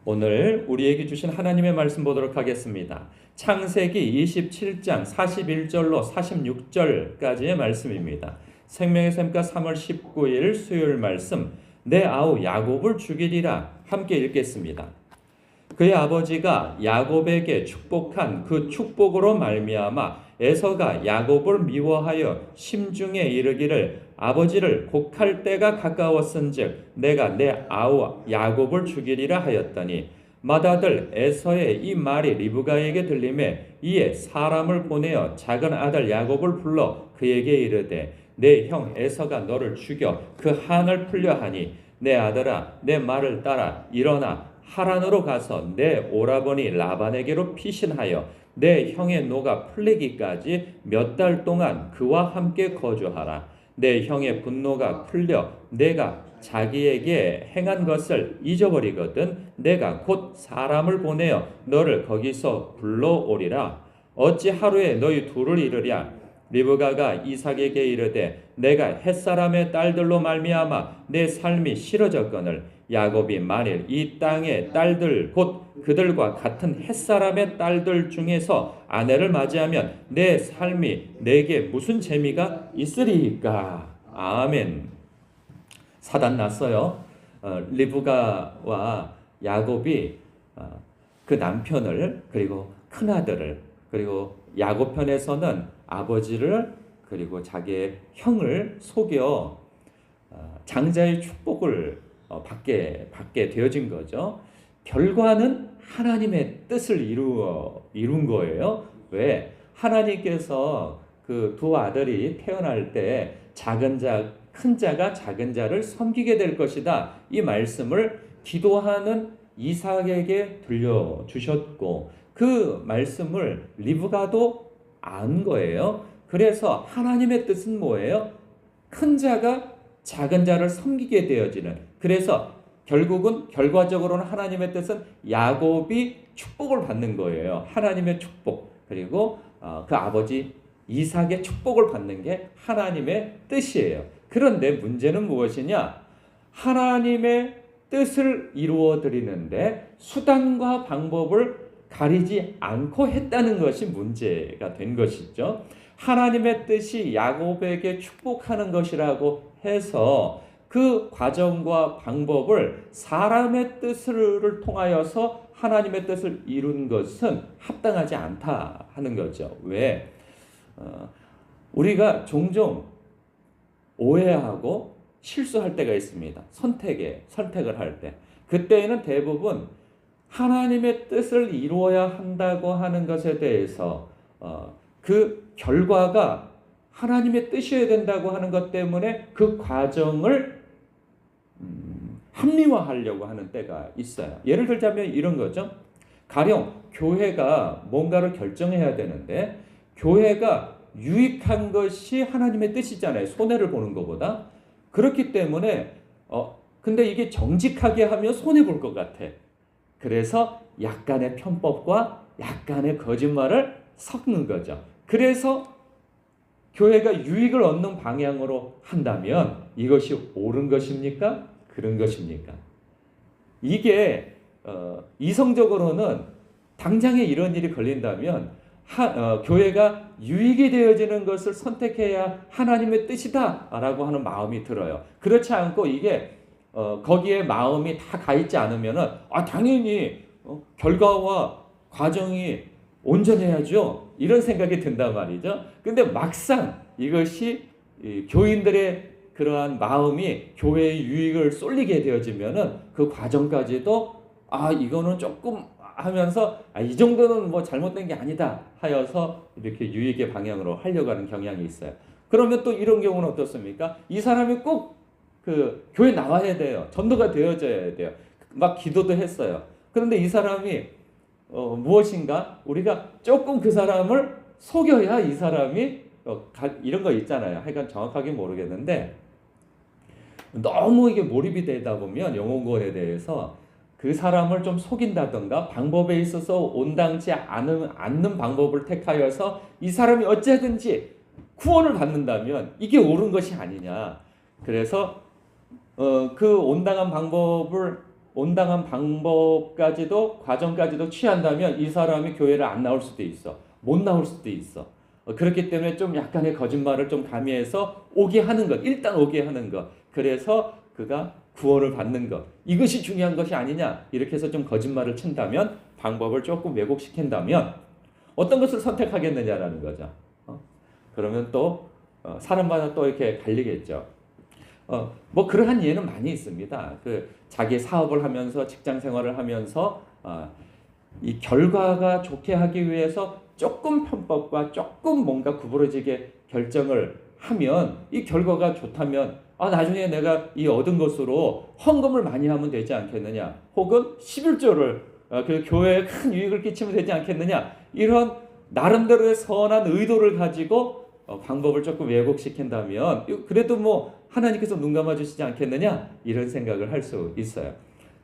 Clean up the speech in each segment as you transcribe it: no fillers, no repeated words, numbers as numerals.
오늘 우리에게 주신 하나님의 말씀 보도록 하겠습니다. 창세기 27장 41절로 46절까지의 말씀입니다. 생명의 샘가 3월 19일 수요일 말씀, 내 아우 야곱을 죽이리라. 함께 읽겠습니다. 그의 아버지가 야곱에게 축복한 그 축복으로 말미암아 에서가 야곱을 미워하여 심중에 이르기를 아버지를 곡할 때가 가까웠은즉 내가 내 아우 야곱을 죽이리라 하였더니 맏아들 에서의 이 말이 리브가에게 들리매 이에 사람을 보내어 작은 아들 야곱을 불러 그에게 이르되 내 형 에서가 너를 죽여 그 한을 풀려 하니 내 아들아 내 말을 따라 일어나 하란으로 가서 내 오라버니 라반에게로 피신하여 내 형의 노가 풀리기까지 몇 달 동안 그와 함께 거주하라. 내 형의 분노가 풀려 내가 자기에게 행한 것을 잊어버리거든 내가 곧 사람을 보내어 너를 거기서 불러오리라. 어찌 하루에 너희 둘을 이르랴. 리브가가 이삭에게 이르되 내가 햇사람의 딸들로 말미암아 내 삶이 싫어졌거늘 야곱이 만일 이 땅의 딸들 곧 그들과 같은 햇사람의 딸들 중에서 아내를 맞이하면 내 삶이 내게 무슨 재미가 있으리까. 아멘. 사단 났어요. 리브가와 야곱이 그 남편을 그리고 큰아들을 그리고 야곱 편에서는 아버지를 그리고 자기의 형을 속여 장자의 축복을 받게 되어진 거죠. 결과는 하나님의 뜻을 이룬 거예요. 왜? 하나님께서 그 두 아들이 태어날 때 작은 자, 큰 자가 작은 자를 섬기게 될 것이다. 이 말씀을 기도하는 이삭에게 들려주셨고 그 말씀을 리브가도 안 거예요. 그래서 하나님의 뜻은 뭐예요? 큰 자가 작은 자를 섬기게 되어지는. 그래서 결과적으로는 하나님의 뜻은 야곱이 축복을 받는 거예요. 하나님의 축복. 그리고 그 아버지 이삭의 축복을 받는 게 하나님의 뜻이에요. 그런데 문제는 무엇이냐? 하나님의 뜻을 이루어 드리는데 수단과 방법을 가리지 않고 했다는 것이 문제가 된 것이죠. 하나님의 뜻이 야곱에게 축복하는 것이라고 해서 그 과정과 방법을 사람의 뜻을 통하여서 하나님의 뜻을 이룬 것은 합당하지 않다 하는 거죠. 왜? 우리가 오해하고 실수할 때가 있습니다. 선택을 할 때. 그때에는 대부분 하나님의 뜻을 이루어야 한다고 하는 것에 대해서 그 결과가 하나님의 뜻이어야 된다고 하는 것 때문에 그 과정을 합리화하려고 하는 때가 있어요. 예를 들자면 이런 거죠. 가령 교회가 뭔가를 결정해야 되는데 교회가 유익한 것이 하나님의 뜻이잖아요. 손해를 보는 것보다. 그렇기 때문에 근데 이게 정직하게 하면 손해 볼 것 같아. 그래서 약간의 편법과 약간의 거짓말을 섞는 거죠. 그래서 교회가 유익을 얻는 방향으로 한다면 이것이 옳은 것입니까? 그런 것입니까? 이게 이성적으로는 당장에 이런 일이 걸린다면 교회가 유익이 되어지는 것을 선택해야 하나님의 뜻이다 라고 하는 마음이 들어요. 그렇지 않고 이게 거기에 마음이 다 가 있지 않으면은 당연히 결과와 과정이 온전해야죠. 이런 생각이 든단 말이죠. 근데 막상 이것이 교인들의 그러한 마음이 교회의 유익을 쏠리게 되어지면은 그 과정까지도 이거는 조금 하면서 이 정도는 뭐 잘못된 게 아니다 하여서 이렇게 유익의 방향으로 하려고 하는 경향이 있어요. 그러면 또 이런 경우는 어떻습니까? 이 사람이 꼭 그 교회 나와야 돼요. 전도가 되어져야 돼요. 막 기도도 했어요. 그런데 이 사람이 무엇인가 우리가 조금 그 사람을 속여야 이 사람이 이런 거 있잖아요. 하여간 정확하게 모르겠는데 너무 이게 몰입이 되다 보면 영혼구원에 대해서 그 사람을 좀 속인다던가 방법에 있어서 온당치 않는 방법을 택하여서 이 사람이 어찌하든지 구원을 받는다면 이게 옳은 것이 아니냐. 그래서 그 온당한 방법을 온당한 방법까지도 과정까지도 취한다면 이 사람이 교회를 안 나올 수도 있어. 못 나올 수도 있어. 그렇기 때문에 좀 약간의 거짓말을 좀 가미해서 오게 하는 것. 일단 오게 하는 것. 그래서 그가 구원을 받는 것. 이것이 중요한 것이 아니냐. 이렇게 해서 좀 거짓말을 친다면 방법을 조금 왜곡시킨다면 어떤 것을 선택하겠느냐라는 거죠. 그러면 또 사람마다 또 이렇게 갈리겠죠. 뭐 그러한 예는 많이 있습니다. 그 자기 사업을 하면서 직장 생활을 하면서 이 결과가 좋게 하기 위해서 조금 편법과 조금 뭔가 구부러지게 결정을 하면 이 결과가 좋다면 나중에 내가 이 얻은 것으로 헌금을 많이 하면 되지 않겠느냐, 혹은 11조를 그 교회에 큰 유익을 끼치면 되지 않겠느냐, 이런 나름대로의 선한 의도를 가지고 방법을 조금 왜곡시킨다면 그래도 뭐 하나님께서 눈 감아주시지 않겠느냐, 이런 생각을 할 수 있어요.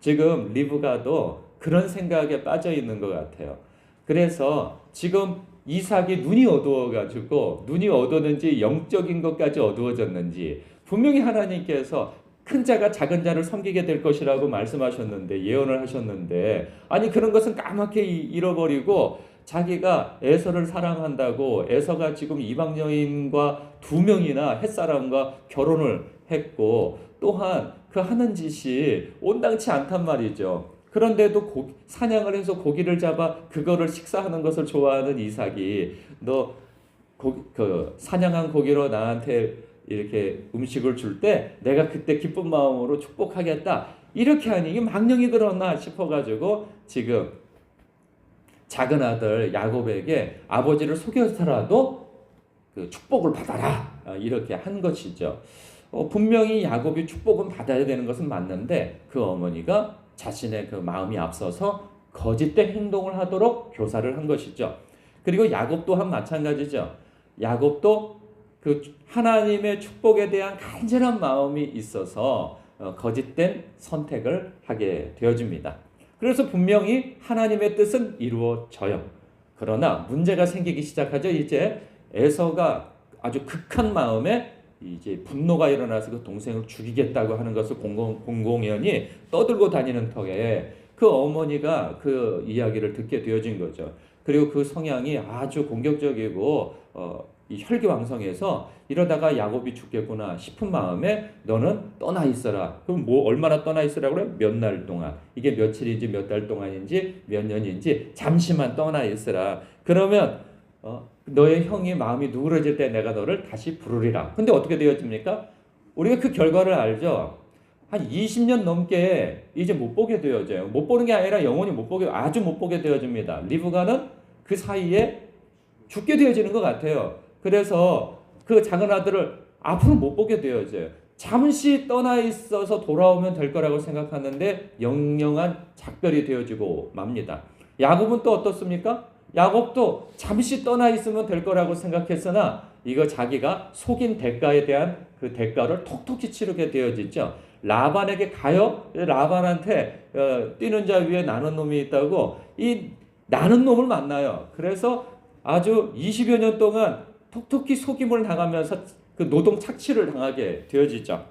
지금 리브가도 그런 생각에 빠져 있는 것 같아요. 그래서 지금 이삭이 눈이 어두워가지고, 눈이 어두웠는지 영적인 것까지 어두워졌는지, 분명히 하나님께서 큰 자가 작은 자를 섬기게 될 것이라고 말씀하셨는데, 예언을 하셨는데, 아니 그런 것은 까맣게 잃어버리고 자기가 에서를 사랑한다고 에서가 지금 이방 여인과 2명이나 햇사람과 결혼을 했고, 또한 그 하는 짓이 온당치 않단 말이죠. 그런데도 사냥을 해서 고기를 잡아 그거를 식사하는 것을 좋아하는 이삭이, 너 그 사냥한 고기로 나한테 이렇게 음식을 줄 때 내가 그때 기쁜 마음으로 축복하겠다, 이렇게 하니 이게 망령이 그러나 싶어가지고 지금 작은 아들 야곱에게 아버지를 속여서라도 그 축복을 받아라, 이렇게 한 것이죠. 분명히 야곱이 축복은 받아야 되는 것은 맞는데 그 어머니가 자신의 그 마음이 앞서서 거짓된 행동을 하도록 교사를 한 것이죠. 그리고 야곱 또한 마찬가지죠. 야곱도 그 하나님의 축복에 대한 간절한 마음이 있어서 거짓된 선택을 하게 되어집니다. 그래서 분명히 하나님의 뜻은 이루어져요. 그러나 문제가 생기기 시작하죠. 이제 에서가 아주 극한 마음에 이제 분노가 일어나서 그 동생을 죽이겠다고 하는 것을 공공연히 떠들고 다니는 터에 그 어머니가 그 이야기를 듣게 되어진 거죠. 그리고 그 성향이 아주 공격적이고 이 혈기왕성해서 이러다가 야곱이 죽겠구나 싶은 마음에 너는 떠나 있어라. 그럼 뭐 얼마나 떠나 있으라고 그래? 몇 날 동안. 이게 며칠인지 몇 달 동안인지 몇 년인지 잠시만 떠나 있으라. 그러면 너의 형이 마음이 누그러질 때 내가 너를 다시 부르리라. 근데 어떻게 되어집니까? 우리가 그 결과를 알죠. 한 20년 넘게 이제 못 보게 되어져요. 못 보는 게 아니라 영원히 못 보게, 아주 못 보게 되어집니다. 리브가는 그 사이에 죽게 되어지는 것 같아요. 그래서 그 작은 아들을 앞으로 못 보게 되어져요. 잠시 떠나 있어서 돌아오면 될 거라고 생각하는데 영영한 작별이 되어지고 맙니다. 야곱은 또 어떻습니까? 야곱도 잠시 떠나 있으면 될 거라고 생각했으나 이거 자기가 속인 대가에 대한 그 대가를 톡톡히 치르게 되어지죠. 라반에게 가요? 라반한테 뛰는 자 위에 나는 놈이 있다고 이 나는 놈을 만나요. 그래서 아주 20여 년 동안 톡톡히 속임을 당하면서 그 노동 착취를 당하게 되어지죠.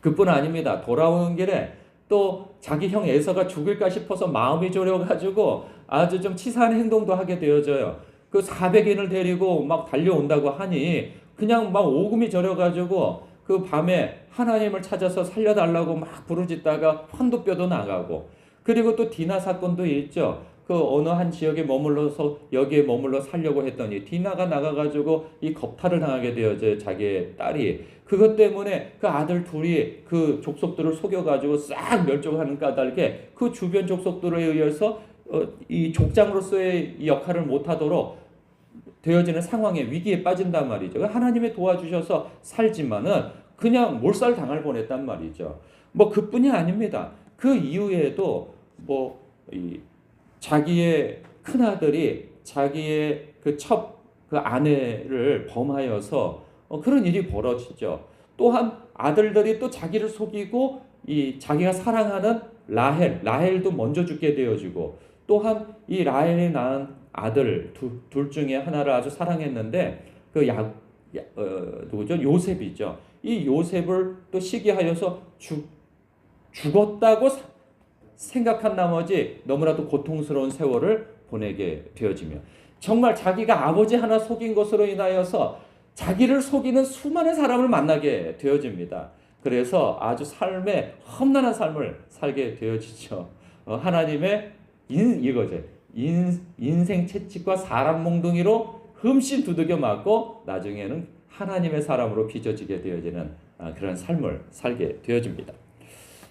그뿐 아닙니다. 돌아오는 길에 또 자기 형 에서가 죽을까 싶어서 마음이 졸여가지고 아주 좀 치사한 행동도 하게 되어져요. 그 400인을 데리고 막 달려온다고 하니 그냥 막 오금이 저려가지고 그 밤에 하나님을 찾아서 살려달라고 막 부르짖다가 환도뼈도 나가고, 그리고 또 디나 사건도 있죠. 그 어느 한 지역에 머물러서 여기에 머물러 살려고 했더니 디나가 나가가지고 이 겁탈을 당하게 되어져요. 자기의 딸이. 그것 때문에 그 아들 둘이 그 족속들을 속여가지고 싹 멸종하는 까닭에 그 주변 족속들에 의해서 이 족장으로서의 역할을 못하도록 되어지는 상황에 위기에 빠진단 말이죠. 하나님이 도와주셔서 살지만은 그냥 몰살 당할 뻔했단 말이죠. 뭐 그뿐이 아닙니다. 그 이후에도 이 자기의 큰 아들이 자기의 그 아내를 범하여서 그런 일이 벌어지죠. 또한 아들들이 또 자기를 속이고 이 자기가 사랑하는 라헬도 먼저 죽게 되어지고, 또한 이 라헬이 낳은 아들 둘 중에 하나를 아주 사랑했는데 그 누구죠? 요셉이죠. 이 요셉을 또 시기하여서 죽었다고 생각한 나머지 너무나도 고통스러운 세월을 보내게 되어지며 정말 자기가 아버지 하나 속인 것으로 인하여서 자기를 속이는 수많은 사람을 만나게 되어집니다. 그래서 아주 삶의 험난한 삶을 살게 되어지죠. 하나님의 이거죠. 인생 채찍과 사람 몽둥이로 흠씬 두들겨 맞고 나중에는 하나님의 사람으로 빚어지게 되어지는 그런 삶을 살게 되어집니다.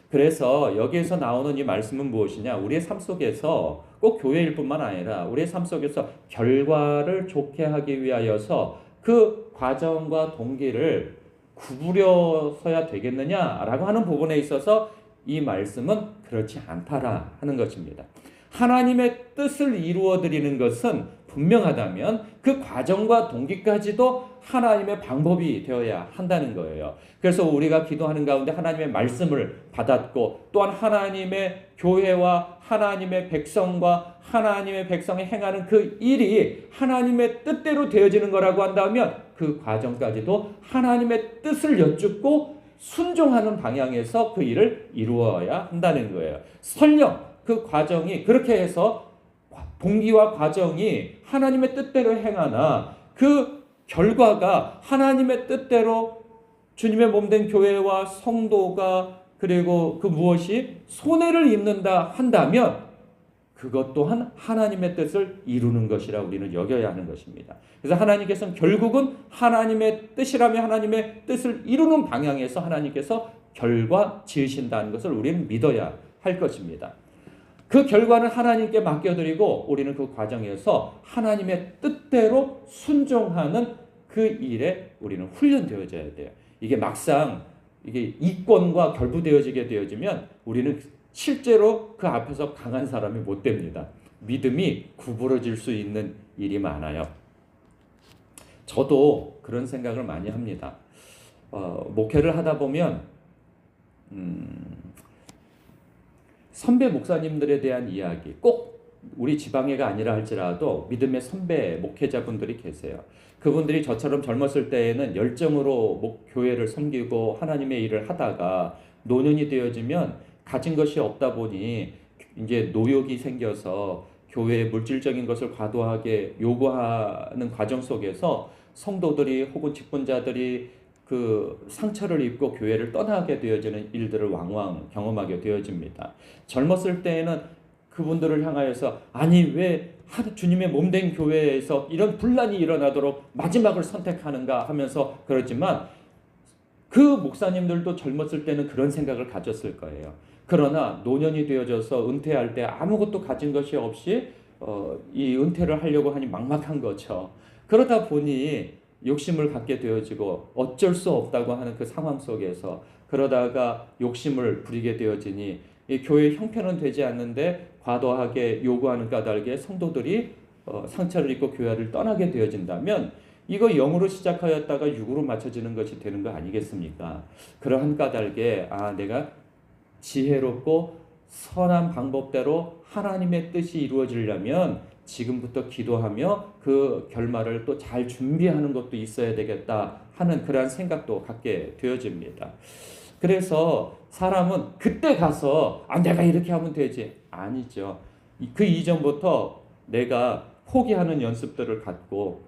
그래서 여기에서 나오는 이 말씀은 무엇이냐? 우리의 삶 속에서 꼭 교회일 뿐만 아니라 우리의 삶 속에서 결과를 좋게 하기 위하여서 그 과정과 동기를 구부려서야 되겠느냐라고 하는 부분에 있어서 이 말씀은 그렇지 않다라 하는 것입니다. 하나님의 뜻을 이루어 드리는 것은 분명하다면 그 과정과 동기까지도 하나님의 방법이 되어야 한다는 거예요. 그래서 우리가 기도하는 가운데 하나님의 말씀을 받았고 또한 하나님의 교회와 하나님의 백성과 하나님의 백성이 행하는 그 일이 하나님의 뜻대로 되어지는 거라고 한다면 그 과정까지도 하나님의 뜻을 여쭙고 순종하는 방향에서 그 일을 이루어야 한다는 거예요. 설령 그 과정이 그렇게 해서 동기와 과정이 하나님의 뜻대로 행하나 그 결과가 하나님의 뜻대로 주님의 몸된 교회와 성도가 그리고 그 무엇이 손해를 입는다 한다면 그것 또한 하나님의 뜻을 이루는 것이라 우리는 여겨야 하는 것입니다. 그래서 하나님께서는 결국은 하나님의 뜻이라면 하나님의 뜻을 이루는 방향에서 하나님께서 결과 지으신다는 것을 우리는 믿어야 할 것입니다. 그 결과는 하나님께 맡겨드리고 우리는 그 과정에서 하나님의 뜻대로 순종하는 그 일에 우리는 훈련되어져야 돼요. 이게 막상 이게 이권과 결부되어지게 되어지면 우리는 실제로 그 앞에서 강한 사람이 못 됩니다. 믿음이 구부러질 수 있는 일이 많아요. 저도 그런 생각을 많이 합니다. 목회를 하다 보면 선배 목사님들에 대한 이야기, 꼭 우리 지방회가 아니라 할지라도 믿음의 선배 목회자분들이 계세요. 그분들이 저처럼 젊었을 때에는 열정으로 교회를 섬기고 하나님의 일을 하다가 노년이 되어지면 가진 것이 없다 보니 이제 노욕이 생겨서 교회의 물질적인 것을 과도하게 요구하는 과정 속에서 성도들이 혹은 직분자들이 그 상처를 입고 교회를 떠나게 되어지는 일들을 왕왕 경험하게 되어집니다. 젊었을 때에는 그분들을 향하여서 아니 왜 주님의 몸된 교회에서 이런 분란이 일어나도록 마지막을 선택하는가 하면서 그렇지만 그 목사님들도 젊었을 때는 그런 생각을 가졌을 거예요. 그러나 노년이 되어져서 은퇴할 때 아무것도 가진 것이 없이 이 은퇴를 하려고 하니 막막한 거죠. 그러다 보니 욕심을 갖게 되어지고 어쩔 수 없다고 하는 그 상황 속에서 그러다가 욕심을 부리게 되어지니 이 교회의 형편은 되지 않는데 과도하게 요구하는 까닭에 성도들이 상처를 입고 교회를 떠나게 되어진다면 이거 영으로 시작하였다가 육으로 맞춰지는 것이 되는 거 아니겠습니까? 그러한 까닭에 내가 지혜롭고 선한 방법대로 하나님의 뜻이 이루어지려면 지금부터 기도하며 그 결말을 또 잘 준비하는 것도 있어야 되겠다 하는 그러한 생각도 갖게 되어집니다. 그래서 사람은 그때 가서 내가 이렇게 하면 되지. 아니죠. 그 이전부터 내가 포기하는 연습들을 갖고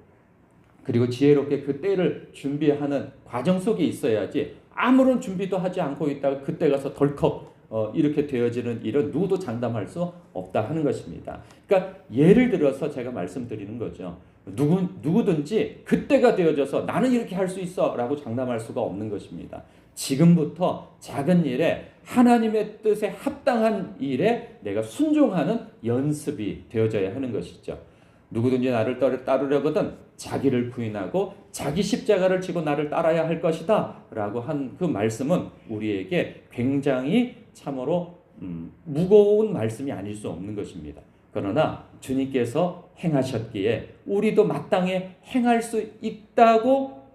그리고 지혜롭게 그 때를 준비하는 과정 속에 있어야지 아무런 준비도 하지 않고 있다가 그때 가서 덜컥 이렇게 되어지는 일은 누구도 장담할 수 없다 하는 것입니다. 그러니까 예를 들어서 제가 말씀드리는 거죠. 누구든지 그때가 되어져서 나는 이렇게 할 수 있어 라고 장담할 수가 없는 것입니다. 지금부터 작은 일에 하나님의 뜻에 합당한 일에 내가 순종하는 연습이 되어져야 하는 것이죠. 누구든지 나를 따르려거든 자기를 부인하고 자기 십자가를 지고 나를 따라야 할 것이다 라고 한 그 말씀은 우리에게 굉장히 참으로 무거운 말씀이 아닐 수 없는 것입니다. 그러나 주님께서 행하셨기에 우리도 마땅히 행할 수 있다고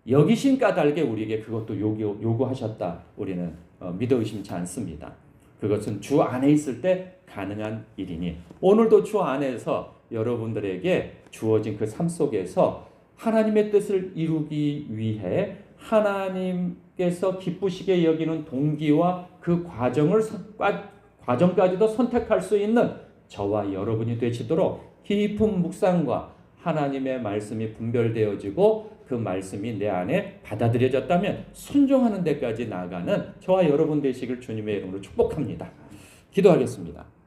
여기신 까닭에 우리에게 그것도 요구하셨다. 우리는 믿어 의심치 않습니다. 그것은 주 안에 있을 때 가능한 일이니 오늘도 주 안에서 여러분들에게 주어진 그 삶 속에서 하나님의 뜻을 이루기 위해 하나님께서 기쁘시게 여기는 동기와 그 과정까지도 선택할 수 있는 저와 여러분이 되시도록 깊은 묵상과 하나님의 말씀이 분별되어지고 그 말씀이 내 안에 받아들여졌다면 순종하는 데까지 나아가는 저와 여러분 되시길 주님의 이름으로 축복합니다. 기도하겠습니다.